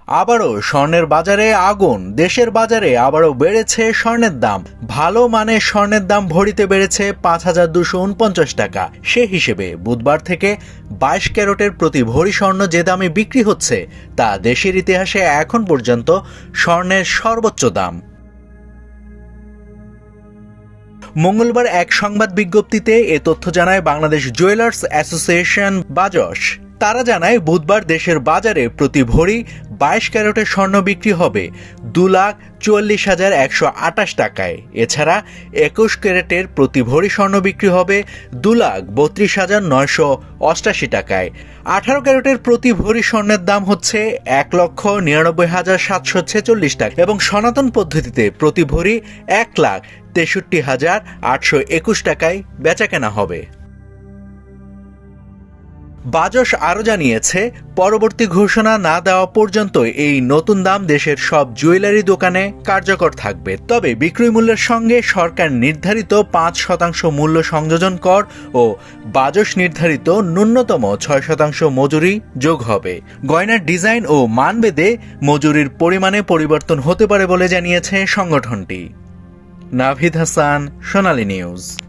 আবারও স্বর্ণের বাজারে আগুন। দেশের বাজারে আবারও বেড়েছে স্বর্ণের দাম। ভালো মানের স্বর্ণের দাম ভরিতে বেড়েছে ৫,২৪৯ টাকা। সে হিসেবে বুধবার থেকে ২২ ক্যারেটের প্রতি ভরি স্বর্ণ যে দামে বিক্রি হচ্ছে তা দেশের ইতিহাসে এখন পর্যন্ত স্বর্ণের সর্বোচ্চ দাম। মঙ্গলবার এক সংবাদ বিজ্ঞপ্তিতে এ তথ্য জানায় বাংলাদেশ জুয়েলার্স অ্যাসোসিয়েশন বাজস। তারা জানায় বুধবার দেশের বাজারে প্রতি ভরি ২২ ক্যারেটের স্বর্ণ বিক্রি হবে ২,৪৪,১২৮ টাকায়। এছাড়া ২১ ক্যারেটের প্রতি ভরি স্বর্ণ বিক্রি হবে ২,৩২,৯৮৮ টাকায়। ১৮ ক্যারেটের প্রতি ভরি স্বর্ণের দাম হচ্ছে ১,৯৯,৭৪৬ টাকা এবং সনাতন পদ্ধতিতে প্রতি ভরি ১,৬৩,৮২১ টাকায় বেচাকেনা হবে। বাজস আরও জানিয়েছে, পরবর্তী ঘোষণা না দেওয়া পর্যন্ত এই নতুন দাম দেশের সব জুয়েলারি দোকানে কার্যকর থাকবে। তবে বিক্রয় মূল্যের সঙ্গে সরকার নির্ধারিত ৫% মূল্য সংযোজন কর ও বাজস নির্ধারিত ন্যূনতম ৬% মজুরি যোগ হবে। গয়নার ডিজাইন ও মানভেদে মজুরির পরিমাণে পরিবর্তন হতে পারে বলে জানিয়েছে সংগঠনটি। নাভিদ হাসান, সোনালী নিউজ।